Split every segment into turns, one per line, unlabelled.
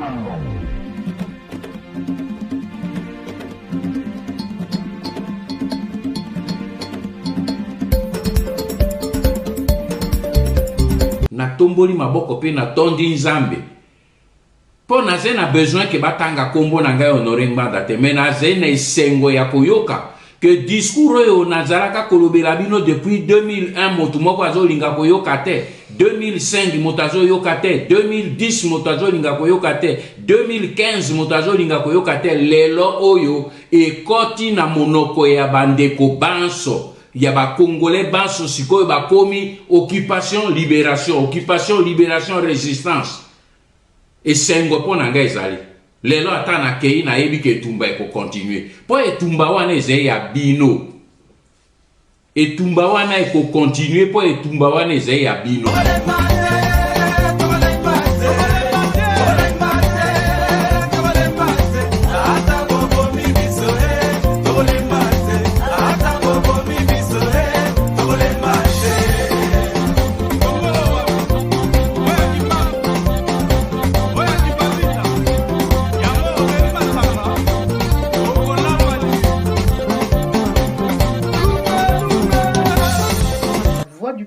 Na tomboli maboko pe na tondi nzambe po naze na besoin ke batanga kombo na ngai Honoré Ngbanda te, mais naze na esengo ya koyoka que discours oyo nazalaka kolobela bino depuis 2001 moto moko azolinga koyoka te, 2005 moto azoyoka te, 2010 moto azolinga koyoka te, 2015 moto azolinga koyoka te. Lelo oyo ekoti na monoko ya bandeko banso ya ba Congolais banso sikoyo bakomi occupation libération résistance. Esengo po na ngai ezali lelo ata na kei na yebi ke etumba eko continue po etumba wana eze ya bino, etumba wana eko continue po etumba wana eze ya bino.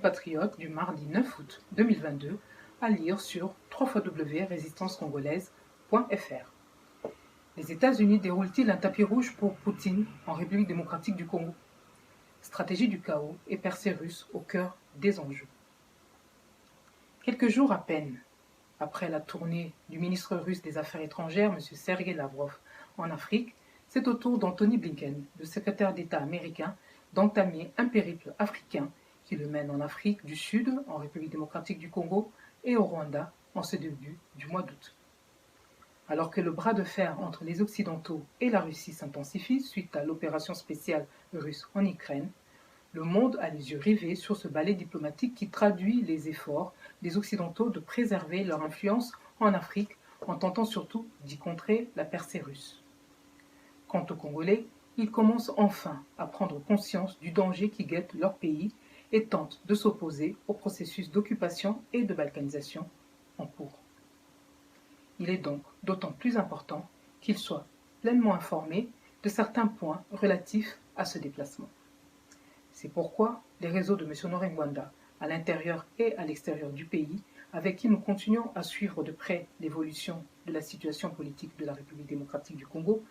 Patriote du mardi 9 août 2022 à lire sur www.resistancecongolaise.fr. Les États-Unis déroulent-ils un tapis rouge pour Poutine en République démocratique du Congo? Stratégie du chaos et percée russe au cœur des enjeux. Quelques jours à peine après la tournée du ministre russe des Affaires étrangères, M. Sergei Lavrov, en Afrique, c'est au tour d'Anthony Blinken, le secrétaire d'État américain, d'entamer un périple africain qui le mène en Afrique du Sud, en République démocratique du Congo et au Rwanda en ce début du mois d'août. Alors que le bras de fer entre les Occidentaux et la Russie s'intensifie suite à l'opération spéciale russe en Ukraine, le monde a les yeux rivés sur ce ballet diplomatique qui traduit les efforts des Occidentaux de préserver leur influence en Afrique en tentant surtout d'y contrer la percée russe. Quant aux Congolais, ils commencent enfin à prendre conscience du danger qui guette leur pays et tentent de s'opposer au processus d'occupation et de balkanisation en cours. Il est donc d'autant plus important qu'ils soient pleinement informés de certains points relatifs à ce déplacement. C'est pourquoi les réseaux de M. Honoré Ngbanda, à l'intérieur et à l'extérieur du pays, avec qui nous continuons à suivre de près l'évolution de la situation politique de la République démocratique du Congo,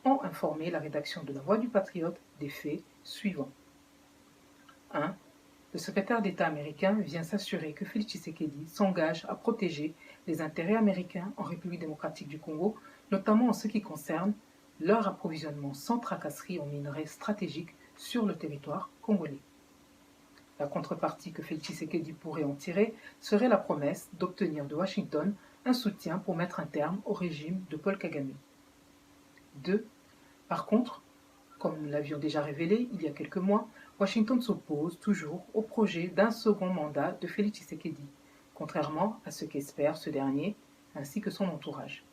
ont informé la rédaction de La Voix du Patriote des faits suivants. 1. Le secrétaire d'État américain vient s'assurer que Félix Tshisekedi s'engage à protéger les intérêts américains en République démocratique du Congo, notamment en ce qui concerne leur approvisionnement sans tracasserie en minerais stratégiques sur le territoire congolais. La contrepartie que Félix Tshisekedi pourrait en tirer serait la promesse d'obtenir de Washington un soutien pour mettre un terme au régime de Paul Kagame. 2. Par contre, comme nous l'avions déjà révélé il y a quelques mois, Washington s'oppose toujours au projet d'un second mandat de Félix Tshisekedi, contrairement à ce qu'espère ce dernier ainsi que son entourage.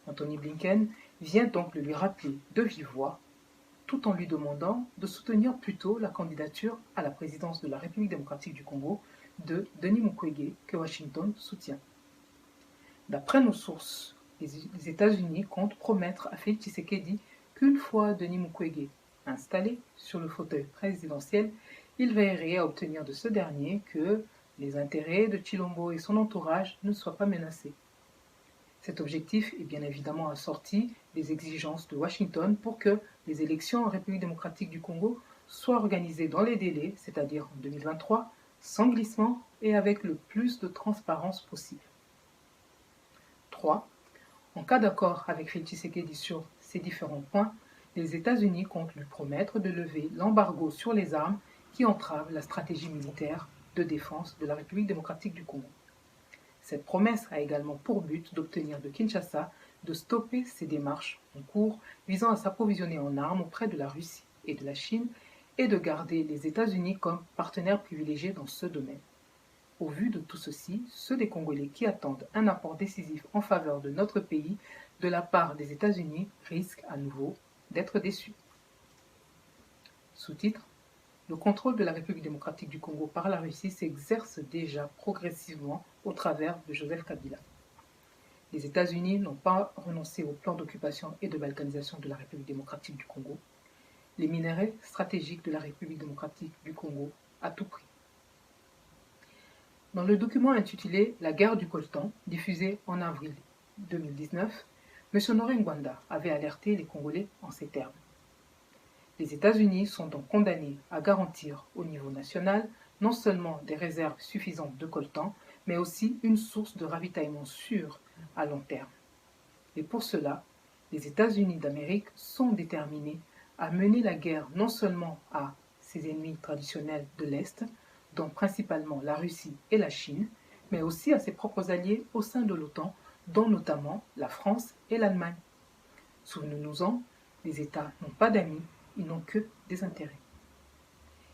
Anthony Blinken vient donc le lui rappeler de vive voix, tout en lui demandant de soutenir plutôt la candidature à la présidence de la République démocratique du Congo de Denis Mukwege que Washington soutient. D'après nos sources, les États-Unis comptent promettre à Félix Tshisekedi qu'une fois Denis Mukwege installé sur le fauteuil présidentiel, il veillerait à obtenir de ce dernier que les intérêts de Tshilombo et son entourage ne soient pas menacés. Cet objectif est bien évidemment assorti des exigences de Washington pour que les élections en République démocratique du Congo soient organisées dans les délais, c'est-à-dire en 2023, sans glissement et avec le plus de transparence possible. 3. En cas d'accord avec Félix Tshisekedi sur ces différents points, les États-Unis comptent lui promettre de lever l'embargo sur les armes qui entrave la stratégie militaire de défense de la République démocratique du Congo. Cette promesse a également pour but d'obtenir de Kinshasa de stopper ses démarches en cours visant à s'approvisionner en armes auprès de la Russie et de la Chine et de garder les États-Unis comme partenaires privilégiés dans ce domaine. Au vu de tout ceci, ceux des Congolais qui attendent un apport décisif en faveur de notre pays de la part des États-Unis risquent à nouveau d'être déçus. Sous-titre: Le contrôle de la République démocratique du Congo par la Russie s'exerce déjà progressivement au travers de Joseph Kabila. les États-Unis n'ont pas renoncé au plan d'occupation et de balkanisation de la République démocratique du Congo, les minerais stratégiques de la République démocratique du Congo à tout prix. Dans le document intitulé « La guerre du coltan », diffusé en avril 2019, M. Honoré Ngwanda avait alerté les Congolais en ces termes. Les États-Unis sont donc condamnés à garantir au niveau national non seulement des réserves suffisantes de coltan, mais aussi une source de ravitaillement sûre à long terme. Et pour cela, les États-Unis d'Amérique sont déterminés à mener la guerre non seulement à ses ennemis traditionnels de l'Est, dont principalement la Russie et la Chine, mais aussi à ses propres alliés au sein de l'OTAN, dont notamment la France et l'Allemagne. Souvenons-nous-en, les États n'ont pas d'amis, ils n'ont que des intérêts.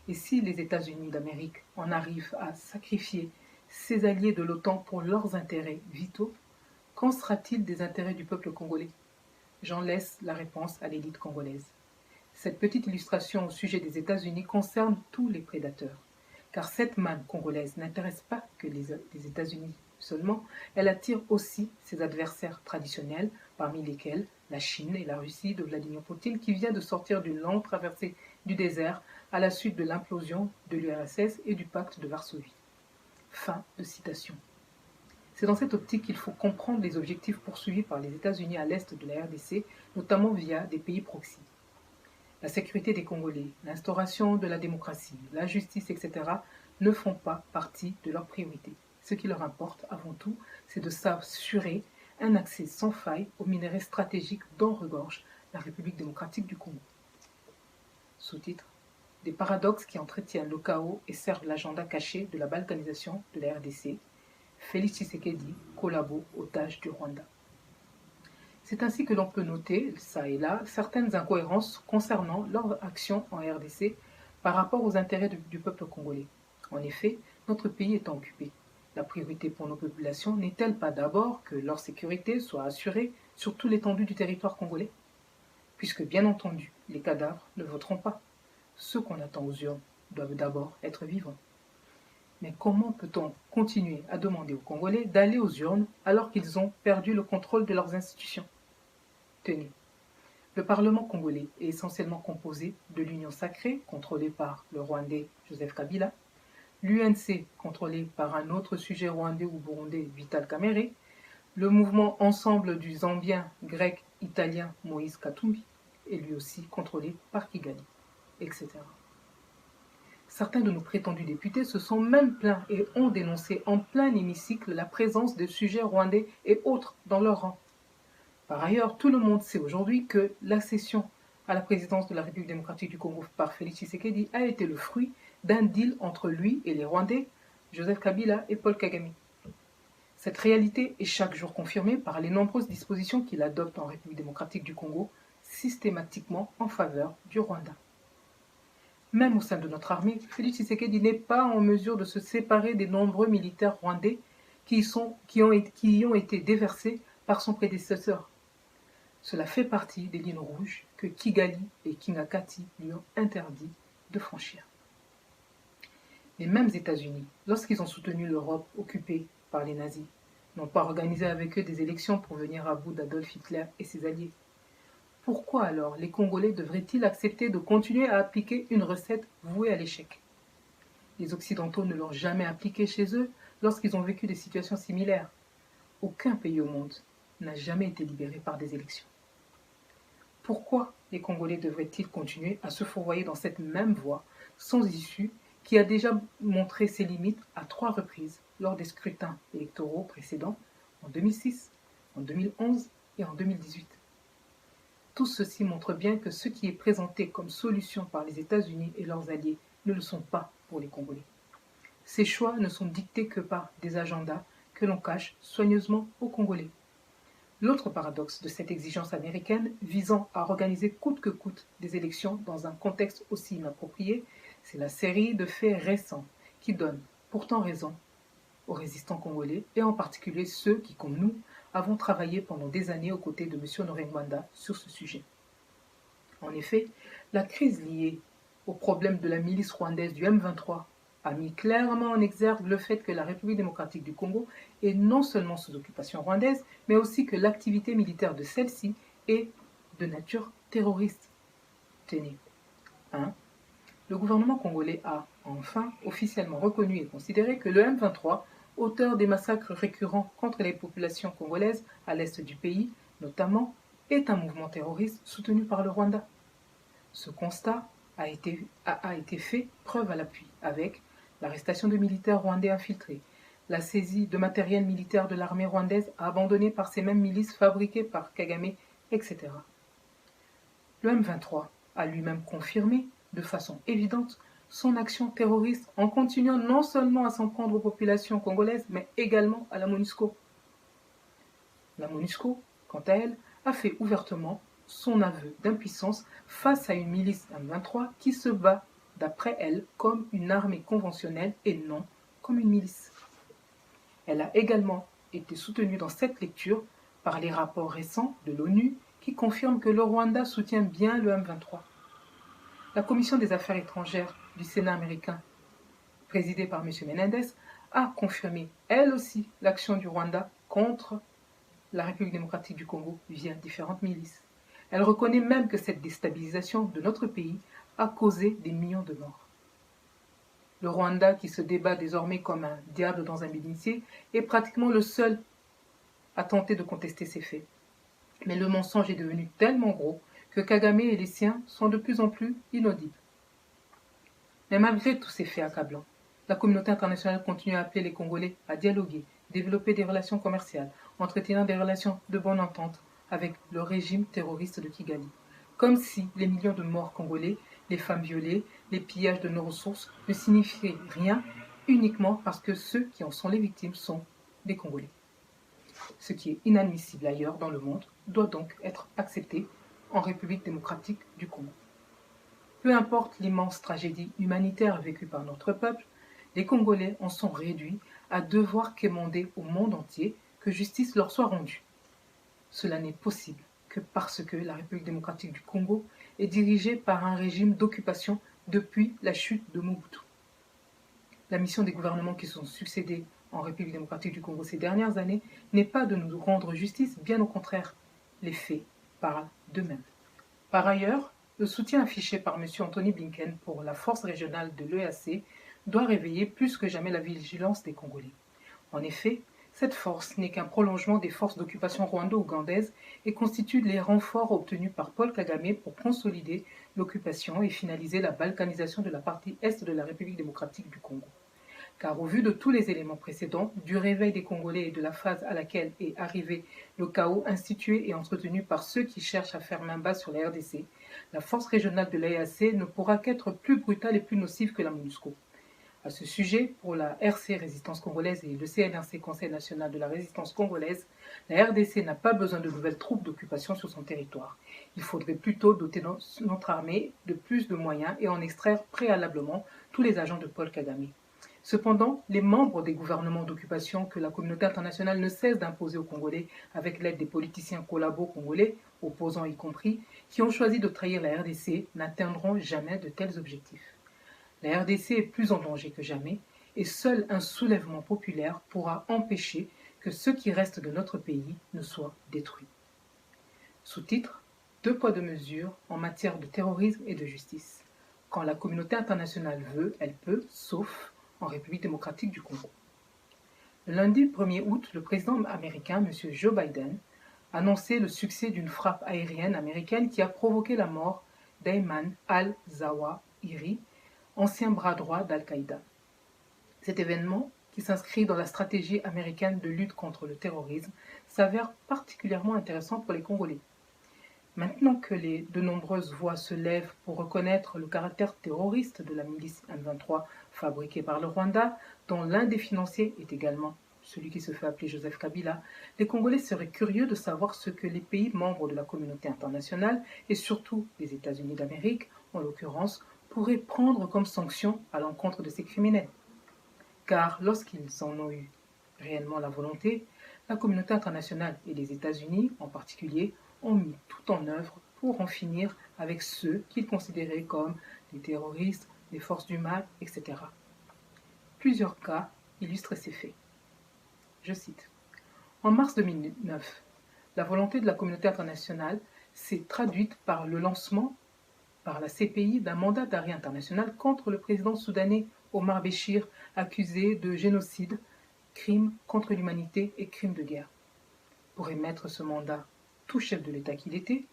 Et si les États-Unis d'Amérique en arrivent à sacrifier ses alliés de l'OTAN pour leurs intérêts vitaux, qu'en sera-t-il des intérêts du peuple congolais? J'en laisse la réponse à l'élite congolaise. Cette petite illustration au sujet des États-Unis concerne tous les prédateurs, car cette manne congolaise n'intéresse pas que les États-Unis seulement, elle attire aussi ses adversaires traditionnels, parmi lesquels la Chine et la Russie de Vladimir Poutine, qui vient de sortir d'une longue traversée du désert à la suite de l'implosion de l'URSS et du pacte de Varsovie. Fin de citation. C'est dans cette optique qu'il faut comprendre les objectifs poursuivis par les États-Unis à l'est de la RDC, notamment via des pays proxy. La sécurité des Congolais, l'instauration de la démocratie, la justice, etc. ne font pas partie de leurs priorités. Ce qui leur importe avant tout, c'est de s'assurer un accès sans faille aux minerais stratégiques dont regorge la République démocratique du Congo. Sous-titre: des paradoxes qui entretiennent le chaos et servent l'agenda caché de la balkanisation de la RDC. Félix Tshisekedi, collabo, otage du Rwanda. C'est ainsi que l'on peut noter, ça et là, certaines incohérences concernant leur action en RDC par rapport aux intérêts du peuple congolais. En effet, notre pays étant occupé, la priorité pour nos populations n'est-elle pas d'abord que leur sécurité soit assurée sur toute l'étendue du territoire congolais? Puisque, bien entendu, les cadavres ne voteront pas. Ceux qu'on attend aux urnes doivent d'abord être vivants. Mais comment peut-on continuer à demander aux Congolais d'aller aux urnes alors qu'ils ont perdu le contrôle de leurs institutions? Tenez, le Parlement congolais est essentiellement composé de l'Union sacrée, contrôlée par le Rwandais Joseph Kabila, l'UNC, contrôlé par un autre sujet rwandais ou burundais, Vital Kamerhe, le mouvement Ensemble du Zambien grec-italien Moïse Katumbi, et lui aussi contrôlé par Kigali, etc. Certains de nos prétendus députés se sont même plaints et ont dénoncé en plein hémicycle la présence de sujets rwandais et autres dans leur rang. Par ailleurs, tout le monde sait aujourd'hui que l'accession à la présidence de la République démocratique du Congo par Félix Tshisekedi a été le fruit d'un deal entre lui et les Rwandais, Joseph Kabila et Paul Kagame. Cette réalité est chaque jour confirmée par les nombreuses dispositions qu'il adopte en République démocratique du Congo, systématiquement en faveur du Rwanda. Même au sein de notre armée, Félix Tshisekedi n'est pas en mesure de se séparer des nombreux militaires rwandais qui y ont été déversés par son prédécesseur. Cela fait partie des lignes rouges que Kigali et Kingakati lui ont interdit de franchir. Les mêmes États-Unis, lorsqu'ils ont soutenu l'Europe occupée par les nazis, n'ont pas organisé avec eux des élections pour venir à bout d'Adolf Hitler et ses alliés. Pourquoi alors les Congolais devraient-ils accepter de continuer à appliquer une recette vouée à l'échec? Les Occidentaux ne l'ont jamais appliquée chez eux lorsqu'ils ont vécu des situations similaires. Aucun pays au monde n'a jamais été libéré par des élections. Pourquoi les Congolais devraient-ils continuer à se fourvoyer dans cette même voie sans issue qui a déjà montré ses limites à 3 reprises lors des scrutins électoraux précédents en 2006, en 2011 et en 2018? Tout ceci montre bien que ce qui est présenté comme solution par les États-Unis et leurs alliés ne le sont pas pour les Congolais. Ces choix ne sont dictés que par des agendas que l'on cache soigneusement aux Congolais. L'autre paradoxe de cette exigence américaine visant à organiser coûte que coûte des élections dans un contexte aussi inapproprié, c'est la série de faits récents qui donnent pourtant raison aux résistants congolais et en particulier ceux qui, comme nous, avons travaillé pendant des années aux côtés de M. Honoré Ngwanda sur ce sujet. En effet, la crise liée au problème de la milice rwandaise du M23 a mis clairement en exergue le fait que la République démocratique du Congo est non seulement sous occupation rwandaise, mais aussi que l'activité militaire de celle-ci est de nature terroriste. Tenez. 1. Le gouvernement congolais a, enfin, officiellement reconnu et considéré que le M23, auteur des massacres récurrents contre les populations congolaises à l'est du pays, notamment, est un mouvement terroriste soutenu par le Rwanda. Ce constat a été fait preuve à l'appui avec l'arrestation de militaires rwandais infiltrés, la saisie de matériel militaire de l'armée rwandaise abandonné par ces mêmes milices fabriquées par Kagame, etc. Le M23 a lui-même confirmé de façon évidente son action terroriste en continuant non seulement à s'en prendre aux populations congolaises, mais également à la MONUSCO. La MONUSCO, quant à elle, a fait ouvertement son aveu d'impuissance face à une milice M23 qui se bat, d'après elle, comme une armée conventionnelle et non comme une milice. Elle a également été soutenue dans cette lecture par les rapports récents de l'ONU qui confirment que le Rwanda soutient bien le M23. La Commission des Affaires étrangères du Sénat américain, présidée par M. Menendez, a confirmé, elle aussi, l'action du Rwanda contre la République démocratique du Congo via différentes milices. Elle reconnaît même que cette déstabilisation de notre pays a causé des millions de morts. Le Rwanda, qui se débat désormais comme un diable dans un bénitier, est pratiquement le seul à tenter de contester ces faits. Mais le mensonge est devenu tellement gros que Kagame et les siens sont de plus en plus inaudibles. Mais malgré tous ces faits accablants, la communauté internationale continue à appeler les Congolais à dialoguer, développer des relations commerciales, entretenir des relations de bonne entente avec le régime terroriste de Kigali. Comme si les millions de morts congolais, les femmes violées, les pillages de nos ressources ne signifiaient rien uniquement parce que ceux qui en sont les victimes sont des Congolais. Ce qui est inadmissible ailleurs dans le monde doit donc être accepté en République démocratique du Congo. Peu importe l'immense tragédie humanitaire vécue par notre peuple, les Congolais en sont réduits à devoir quémander au monde entier que justice leur soit rendue. Cela n'est possible que parce que la République démocratique du Congo est dirigée par un régime d'occupation depuis la chute de Mobutu. La mission des gouvernements qui sont succédés en République démocratique du Congo ces dernières années n'est pas de nous rendre justice, bien au contraire. Les faits parlent d'eux-mêmes. Par ailleurs, le soutien affiché par M. Anthony Blinken pour la force régionale de l'EAC doit réveiller plus que jamais la vigilance des Congolais. En effet, cette force n'est qu'un prolongement des forces d'occupation rwando-ougandaises et constitue les renforts obtenus par Paul Kagame pour consolider l'occupation et finaliser la balkanisation de la partie est de la République démocratique du Congo. Car au vu de tous les éléments précédents, du réveil des Congolais et de la phase à laquelle est arrivé le chaos institué et entretenu par ceux qui cherchent à faire main basse sur la RDC, la force régionale de l'EAC ne pourra qu'être plus brutale et plus nocive que la MONUSCO. À ce sujet, pour la RC Résistance congolaise et le CNRC Conseil national de la résistance congolaise, la RDC n'a pas besoin de nouvelles troupes d'occupation sur son territoire. Il faudrait plutôt doter notre armée de plus de moyens et en extraire préalablement tous les agents de Paul Kagame. Cependant, les membres des gouvernements d'occupation que la communauté internationale ne cesse d'imposer aux Congolais avec l'aide des politiciens collabos congolais, opposants y compris, qui ont choisi de trahir la RDC, n'atteindront jamais de tels objectifs. La RDC est plus en danger que jamais et seul un soulèvement populaire pourra empêcher que ce qui reste de notre pays ne soit détruit. Sous-titre : 2 poids 2 mesures en matière de terrorisme et de justice. Quand la communauté internationale veut, elle peut, sauf en République démocratique du Congo. Le lundi 1er août, le président américain, M. Joe Biden, annonçait le succès d'une frappe aérienne américaine qui a provoqué la mort d'Ayman al-Zawahiri, ancien bras droit d'Al-Qaïda. Cet événement, qui s'inscrit dans la stratégie américaine de lutte contre le terrorisme, s'avère particulièrement intéressant pour les Congolais. Maintenant que de nombreuses voix se lèvent pour reconnaître le caractère terroriste de la milice M23 fabriquée par le Rwanda, dont l'un des financiers est également celui qui se fait appeler Joseph Kabila, les Congolais seraient curieux de savoir ce que les pays membres de la communauté internationale, et surtout les États-Unis d'Amérique, en l'occurrence, pourraient prendre comme sanction à l'encontre de ces criminels. Car lorsqu'ils en ont eu réellement la volonté, la communauté internationale et les États-Unis en particulier ont mis tout en œuvre pour en finir avec ceux qu'ils considéraient comme des terroristes, des forces du mal, etc. Plusieurs cas illustrent ces faits. Je cite. En mars 2009, la volonté de la communauté internationale s'est traduite par le lancement par la CPI d'un mandat d'arrêt international contre le président soudanais Omar Béchir, accusé de génocide, crimes contre l'humanité et crimes de guerre. Pour émettre ce mandat, tout chef de l'État qu'il était,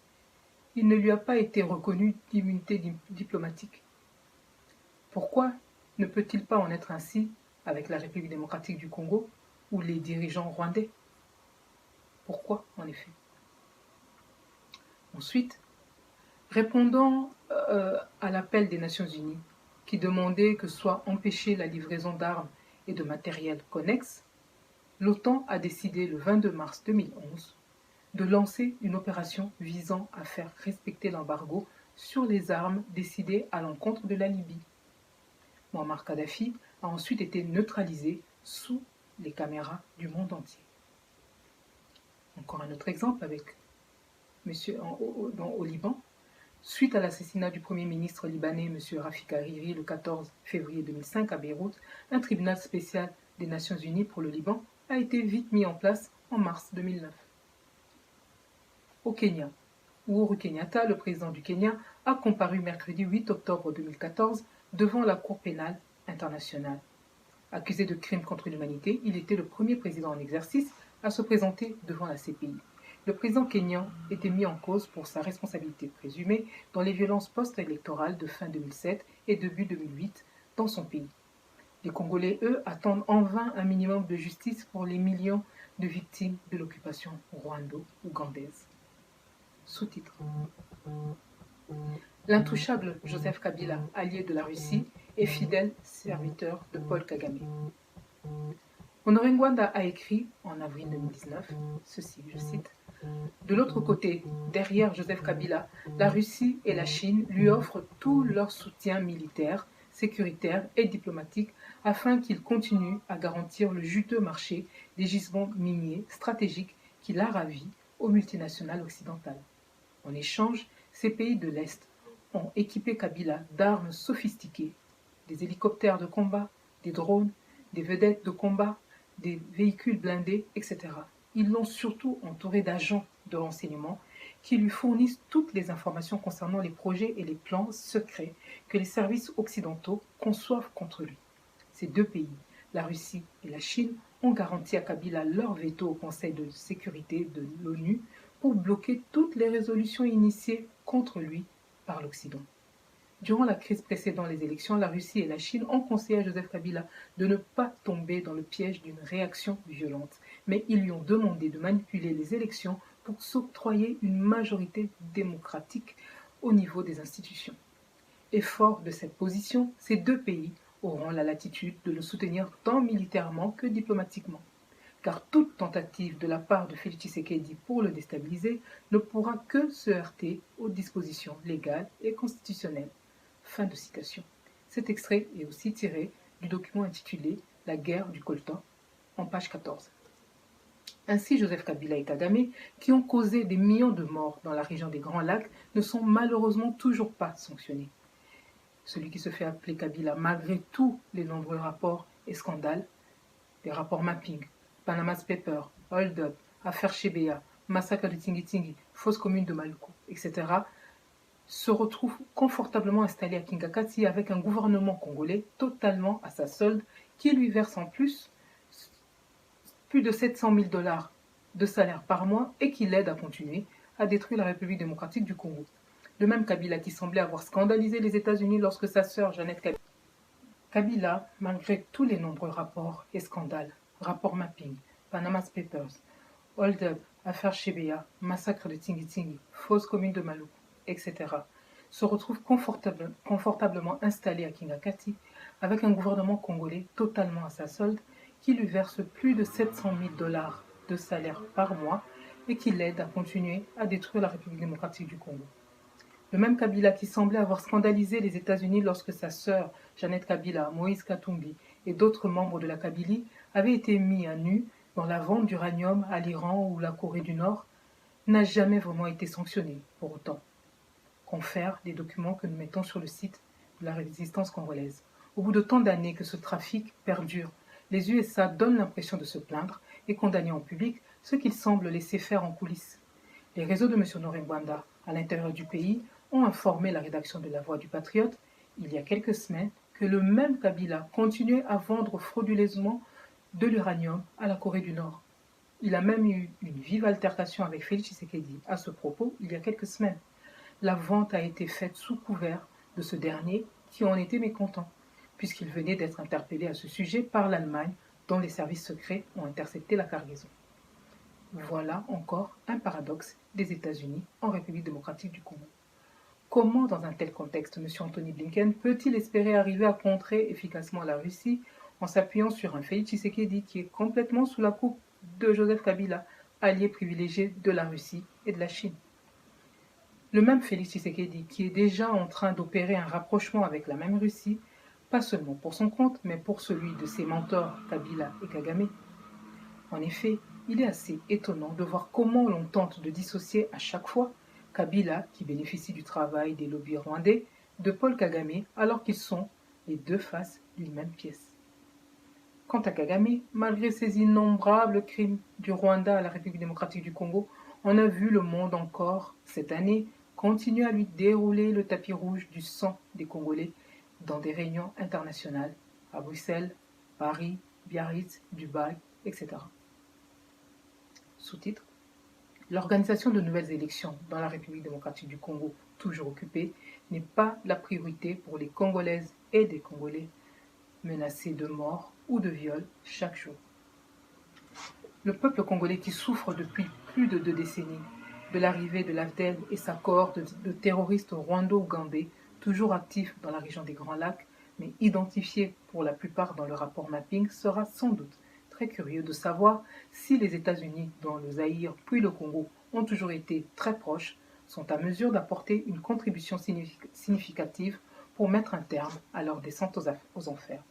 il ne lui a pas été reconnu d'immunité diplomatique. Pourquoi ne peut-il pas en être ainsi avec la République démocratique du Congo ou les dirigeants rwandais? Pourquoi, en effet? Ensuite, répondant à l'appel des Nations Unies qui demandait que soit empêchée la livraison d'armes et de matériel connexe, l'OTAN a décidé le 22 mars 2011 de lancer une opération visant à faire respecter l'embargo sur les armes décidé à l'encontre de la Libye. Muammar Kadhafi a ensuite été neutralisé sous les caméras du monde entier. Encore un autre exemple avec au Liban. Suite à l'assassinat du Premier ministre libanais M. Rafik Hariri le 14 février 2005 à Beyrouth, un tribunal spécial des Nations Unies pour le Liban a été vite mis en place en mars 2009. Au Kenya, Uhuru Kenyatta, le président du Kenya, a comparu mercredi 8 octobre 2014 devant la Cour pénale internationale. Accusé de crimes contre l'humanité, il était le premier président en exercice à se présenter devant la CPI. Le président kényan était mis en cause pour sa responsabilité présumée dans les violences post-électorales de fin 2007 et début 2008 dans son pays. Les Congolais, eux, attendent en vain un minimum de justice pour les millions de victimes de l'occupation rwando-ougandaise. Sous-titre. L'intouchable Joseph Kabila, allié de la Russie, et fidèle serviteur de Paul Kagame. Honoré Ngwanda a écrit, en avril 2019, ceci, je cite, « De l'autre côté, derrière Joseph Kabila, la Russie et la Chine lui offrent tout leur soutien militaire, sécuritaire et diplomatique afin qu'il continue à garantir le juteux marché des gisements miniers stratégiques qu'il a ravis aux multinationales occidentales. En échange, ces pays de l'Est ont équipé Kabila d'armes sophistiquées, des hélicoptères de combat, des drones, des vedettes de combat, des véhicules blindés, etc. Ils l'ont surtout entouré d'agents de renseignement qui lui fournissent toutes les informations concernant les projets et les plans secrets que les services occidentaux conçoivent contre lui. Ces deux pays, la Russie et la Chine, ont garanti à Kabila leur veto au Conseil de sécurité de l'ONU pour bloquer toutes les résolutions initiées contre lui par l'Occident. Durant la crise précédant les élections, la Russie et la Chine ont conseillé à Joseph Kabila de ne pas tomber dans le piège d'une réaction violente, mais ils lui ont demandé de manipuler les élections pour s'octroyer une majorité démocratique au niveau des institutions. Et fort de cette position, ces deux pays auront la latitude de le soutenir tant militairement que diplomatiquement. Car toute tentative de la part de Félix Tshisekedi pour le déstabiliser ne pourra que se heurter aux dispositions légales et constitutionnelles. Fin de citation. Cet extrait est aussi tiré du document intitulé « La guerre du coltan » en page 14. Ainsi, Joseph Kabila et Kagame, qui ont causé des millions de morts dans la région des Grands Lacs, ne sont malheureusement toujours pas sanctionnés. Celui qui se fait appeler Kabila, malgré tous les nombreux rapports et scandales, des rapports mapping, Panama's Papers, Hold Up, Affaire Chebea, Massacre de Tingi-Tingi, Fausse commune de Maluku, etc., se retrouve confortablement installé à Kingakati avec un gouvernement congolais totalement à sa solde qui lui verse en plus de 700 000 $ de salaire par mois et qui l'aide à continuer à détruire la République démocratique du Congo. Le même Kabila qui semblait avoir scandalisé les États-Unis lorsque sa sœur Jeannette Kabila, malgré tous les nombreux rapports et scandales, rapports mapping, Panama's Papers, Hold Up, Affaire Chebea, Massacre de Tingi-Tingi, Fausse commune de Maluku, etc., se retrouve confortablement installé à Kingakati avec un gouvernement congolais totalement à sa solde qui lui verse plus de 700 000 $ de salaire par mois et qui l'aide à continuer à détruire la République démocratique du Congo. Le même Kabila qui semblait avoir scandalisé les États-Unis lorsque sa sœur Jeannette Kabila, Moïse Katumbi et d'autres membres de la Kabylie avaient été mis à nu dans la vente d'uranium à l'Iran ou la Corée du Nord, n'a jamais vraiment été sanctionné pour autant. Confère les documents que nous mettons sur le site de la résistance congolaise. Au bout de tant d'années que ce trafic perdure, les USA donnent l'impression de se plaindre et condamner en public ce qu'ils semblent laisser faire en coulisses. Les réseaux de M. Norengwanda à l'intérieur du pays ont informé la rédaction de La Voix du Patriote, il y a quelques semaines, que le même Kabila continuait à vendre frauduleusement de l'uranium à la Corée du Nord. Il a même eu une vive altercation avec Félix Tshisekedi à ce propos il y a quelques semaines. La vente a été faite sous couvert de ce dernier qui en était mécontent, puisqu'il venait d'être interpellé à ce sujet par l'Allemagne, dont les services secrets ont intercepté la cargaison. Voilà encore un paradoxe des États-Unis en République démocratique du Congo. Comment, dans un tel contexte, M. Anthony Blinken peut-il espérer arriver à contrer efficacement la Russie en s'appuyant sur un Félix Tshisekedi qui est complètement sous la coupe de Joseph Kabila, allié privilégié de la Russie et de la Chine? Le même Félix Tshisekedi qui est déjà en train d'opérer un rapprochement avec la même Russie, pas seulement pour son compte, mais pour celui de ses mentors Kabila et Kagame. En effet, il est assez étonnant de voir comment l'on tente de dissocier à chaque fois Kabila, qui bénéficie du travail des lobbies rwandais, de Paul Kagame, alors qu'ils sont les deux faces d'une même pièce. Quant à Kagame, malgré ses innombrables crimes du Rwanda à la République démocratique du Congo, on a vu le monde encore, cette année, continuer à lui dérouler le tapis rouge du sang des Congolais dans des réunions internationales, à Bruxelles, Paris, Biarritz, Dubaï, etc. Sous-titre: l'organisation de nouvelles élections dans la République démocratique du Congo, toujours occupée, n'est pas la priorité pour les Congolaises et des Congolais menacés de mort ou de viol chaque jour. Le peuple congolais qui souffre depuis plus de 2 décennies de l'arrivée de l'AFDEL et sa cohorte de terroristes rwando-ougandais, toujours actifs dans la région des Grands Lacs, mais identifiés pour la plupart dans le rapport mapping, sera sans doute très curieux de savoir si les États-Unis, dont le Zaïre puis le Congo ont toujours été très proches, sont à mesure d'apporter une contribution significative pour mettre un terme à leur descente aux enfers.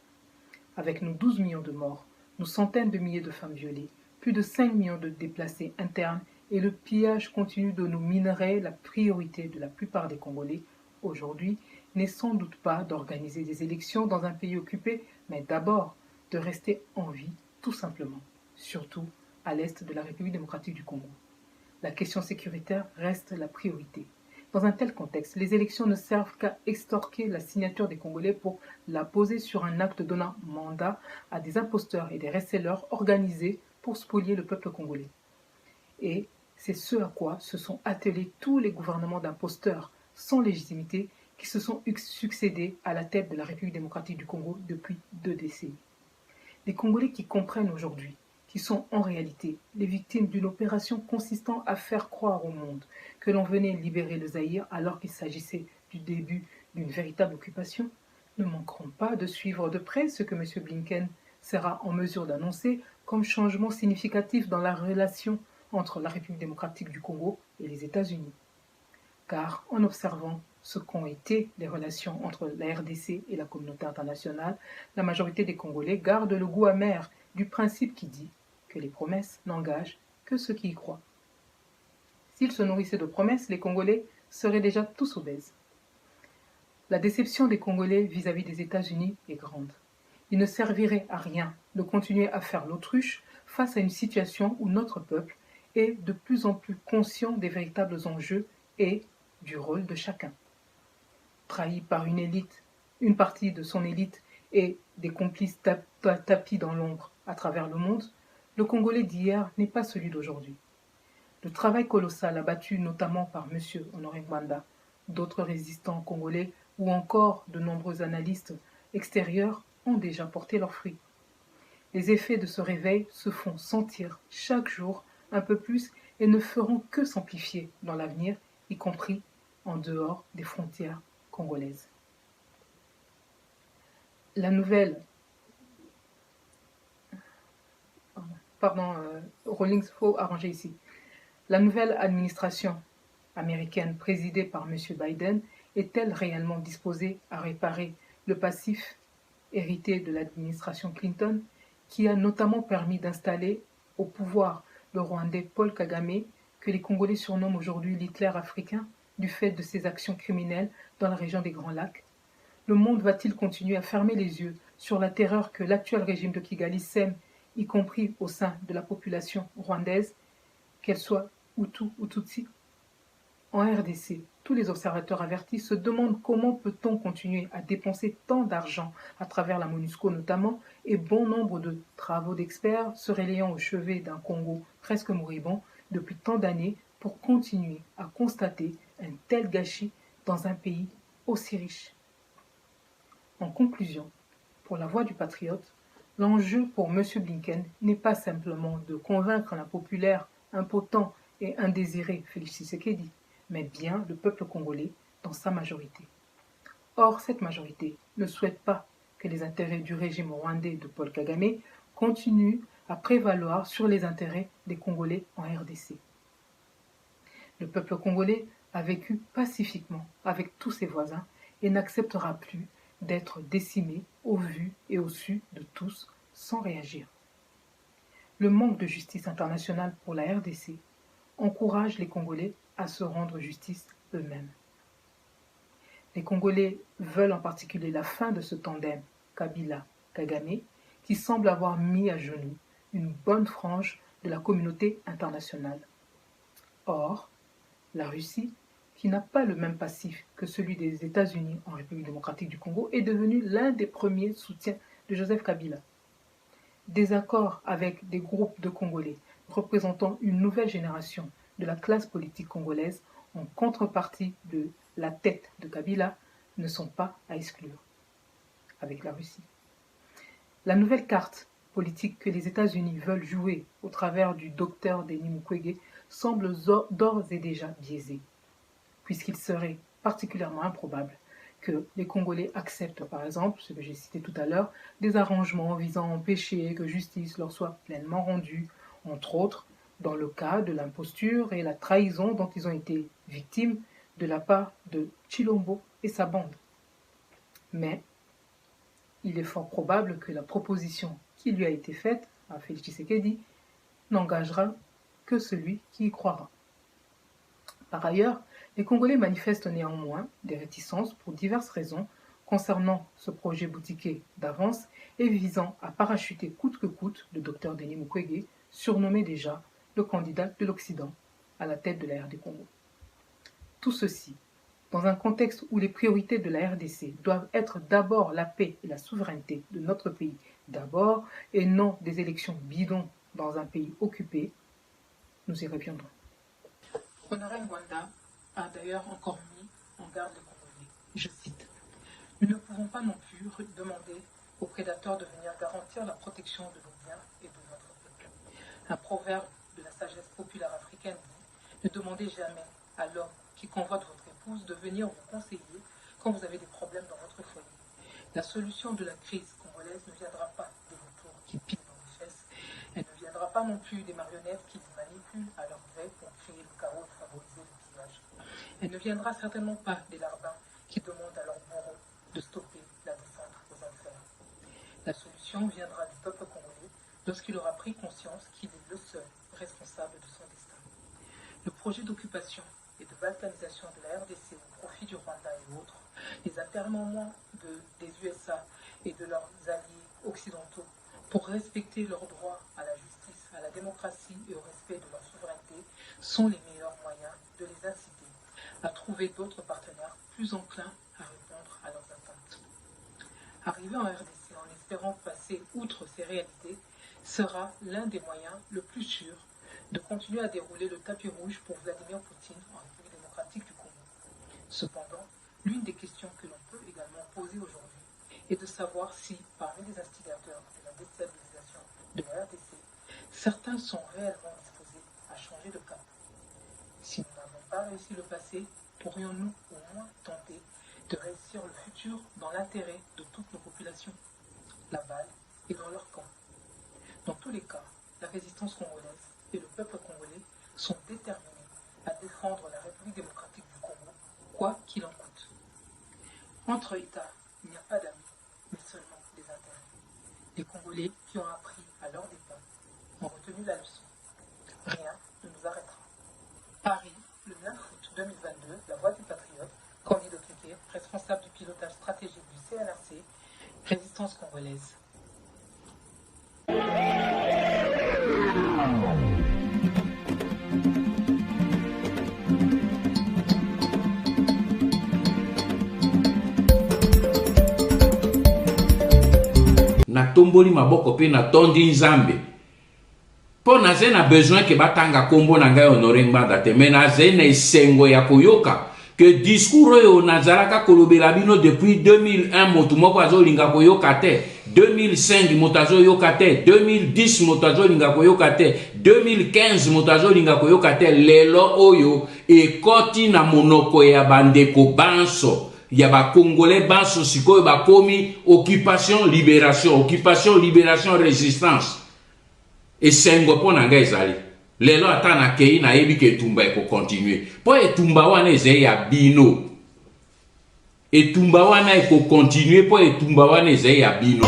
Avec nos 12 millions de morts, nos centaines de milliers de femmes violées, plus de 5 millions de déplacés internes et le pillage continu de nos minerais, la priorité de la plupart des Congolais aujourd'hui n'est sans doute pas d'organiser des élections dans un pays occupé, mais d'abord de rester en vie, tout simplement, surtout à l'est de la République démocratique du Congo. La question sécuritaire reste la priorité. Dans un tel contexte, les élections ne servent qu'à extorquer la signature des Congolais pour la poser sur un acte donnant mandat à des imposteurs et des resellers organisés pour spolier le peuple congolais. Et c'est ce à quoi se sont attelés tous les gouvernements d'imposteurs sans légitimité qui se sont succédés à la tête de la République démocratique du Congo depuis 2 décennies. Les Congolais qui comprennent aujourd'hui, qui sont en réalité les victimes d'une opération consistant à faire croire au monde que l'on venait libérer le Zaïre alors qu'il s'agissait du début d'une véritable occupation, ne manqueront pas de suivre de près ce que M. Blinken sera en mesure d'annoncer comme changement significatif dans la relation entre la République démocratique du Congo et les États-Unis. Car en observant ce qu'ont été les relations entre la RDC et la communauté internationale, la majorité des Congolais gardent le goût amer du principe qui dit que les promesses n'engagent que ceux qui y croient. S'ils se nourrissaient de promesses, les Congolais seraient déjà tous obèses. La déception des Congolais vis-à-vis des États-Unis est grande. Il ne servirait à rien de continuer à faire l'autruche face à une situation où notre peuple est de plus en plus conscient des véritables enjeux et du rôle de chacun. Trahi par une élite, une partie de son élite et des complices tapis dans l'ombre à travers le monde, le Congolais d'hier n'est pas celui d'aujourd'hui. Le travail colossal abattu notamment par M. Honoré Ngwanda, d'autres résistants congolais ou encore de nombreux analystes extérieurs ont déjà porté leurs fruits. Les effets de ce réveil se font sentir chaque jour un peu plus et ne feront que s'amplifier dans l'avenir, y compris en dehors des frontières congolaises. La nouvelle Rawlings, faut arranger ici. La nouvelle administration américaine présidée par M. Biden est-elle réellement disposée à réparer le passif hérité de l'administration Clinton, qui a notamment permis d'installer au pouvoir le Rwandais Paul Kagame, que les Congolais surnomment aujourd'hui l'Hitler africain, du fait de ses actions criminelles dans la région des Grands Lacs? Le monde va-t-il continuer à fermer les yeux sur la terreur que l'actuel régime de Kigali sème, y compris au sein de la population rwandaise, qu'elle soit Hutu ou Tutsi? En RDC, tous les observateurs avertis se demandent comment peut-on continuer à dépenser tant d'argent à travers la MONUSCO notamment, et bon nombre de travaux d'experts se relayant au chevet d'un Congo presque moribond depuis tant d'années pour continuer à constater un tel gâchis dans un pays aussi riche. En conclusion, pour la voix du patriote, l'enjeu pour M. Blinken n'est pas simplement de convaincre l'impopulaire, impotent et indésiré Félix Tshisekedi, mais bien le peuple congolais dans sa majorité. Or, cette majorité ne souhaite pas que les intérêts du régime rwandais de Paul Kagame continuent à prévaloir sur les intérêts des Congolais en RDC. Le peuple congolais a vécu pacifiquement avec tous ses voisins et n'acceptera plus d'être décimé au vu et au su de tous sans réagir. Le manque de justice internationale pour la RDC encourage les Congolais à se rendre justice eux-mêmes. Les Congolais veulent en particulier la fin de ce tandem Kabila-Kagame qui semble avoir mis à genoux une bonne frange de la communauté internationale. Or, la Russie, qui n'a pas le même passif que celui des États-Unis en République démocratique du Congo, est devenue l'un des premiers soutiens de Joseph Kabila. Des accords avec des groupes de Congolais représentant une nouvelle génération de la classe politique congolaise en contrepartie de la tête de Kabila ne sont pas à exclure avec la Russie. La nouvelle carte politique que les États-Unis veulent jouer au travers du docteur Denis Mukwege semble d'ores et déjà biaisée, puisqu'il serait particulièrement improbable que les Congolais acceptent, par exemple, ce que j'ai cité tout à l'heure, des arrangements visant à empêcher que justice leur soit pleinement rendue, entre autres dans le cas de l'imposture et la trahison dont ils ont été victimes de la part de Tshilombo et sa bande. Mais il est fort probable que la proposition qui lui a été faite à Félix Tshisekedi n'engagera que celui qui y croira. Par ailleurs, les Congolais manifestent néanmoins des réticences pour diverses raisons concernant ce projet boutiqué d'avance et visant à parachuter coûte que coûte le docteur Denis Mukwege, surnommé déjà le candidat de l'Occident à la tête de la RD Congo. Tout ceci dans un contexte où les priorités de la RDC doivent être d'abord la paix et la souveraineté de notre pays d'abord et non des élections bidons dans un pays occupé, nous y reviendrons. Honoré Ngwanda a d'ailleurs encore mis en garde les Congolais. Je cite: « Nous ne pouvons pas non plus demander aux prédateurs de venir garantir la protection de nos biens et de notre peuple. » Un proverbe de la sagesse populaire africaine dit: « Ne demandez jamais à l'homme qui convoite votre épouse de venir vous conseiller quand vous avez des problèmes dans votre foyer. La solution de la crise congolaise ne viendra pas des vautours qui pillent nos richesses. Elle ne viendra pas non plus des marionnettes qui les manipulent à leur gré pour créer le chaos et favoriser le pillage. Elle ne viendra certainement pas des larbins qui demandent à leurs bourreaux de stopper la descente aux enfers. La solution viendra du peuple congolais lorsqu'il aura pris conscience qu'il est le seul responsable de son destin. Le projet d'occupation et de balkanisation de la RDC au profit du Rwanda et autres, les atermoiements des USA et de leurs alliés occidentaux pour respecter leurs droits à la justice, à la démocratie et au respect de leur souveraineté sont les meilleurs moyens de les inciter à trouver d'autres partenaires plus enclins à répondre à leurs attentes. Arriver en RDC en espérant passer outre ces réalités sera l'un des moyens le plus sûr de continuer à dérouler le tapis rouge pour Vladimir Poutine en République démocratique du Congo. Cependant, l'une des questions que l'on peut également poser aujourd'hui est de savoir si, parmi les instigateurs de la déstabilisation de la RDC, certains sont réellement disposés à changer de cap. Si nous n'avons pas réussi le passé, pourrions-nous au moins tenter de réussir le futur dans l'intérêt de toutes nos populations? La balle est dans leur camp. Dans tous les cas, la résistance congolaise et le peuple congolais sont déterminés à défendre la République démocratique du Congo, quoi qu'il en coûte. Entre États, il n'y a pas d'amis, mais seulement des intérêts. Les Congolais qui ont appris à leur dépens ont retenu la leçon. Rien ne nous arrêtera. Paris, le 9 août 2022, La Voix du Patriote, Candidat Okéké, responsable du pilotage stratégique du
congolaise.
Na tomboli maboko pe na tondi nzambe po naze na besoin ke batanga kombo na ngai Honoré Ngbanda te me naze na esengo ya koyoka ke discours oyo nazalaka kolobela bino depuis 2001 motu moko azolinga koyoka te, 2005 moto azoyoka te, 2010 moto azolinga koyoka te, 2015 moto azolinga koyoka te. Lelo oyo ekoti na monoko ya bandeko banso ya ba Congolais banso sikoyo bakomi occupation libération résistance esengo po na ngai ezali lelo ata na kei na yebi ke etumba eko continue po etumba wana eze ya bino, etumba wana eko continue po etumba wana eze ya bino.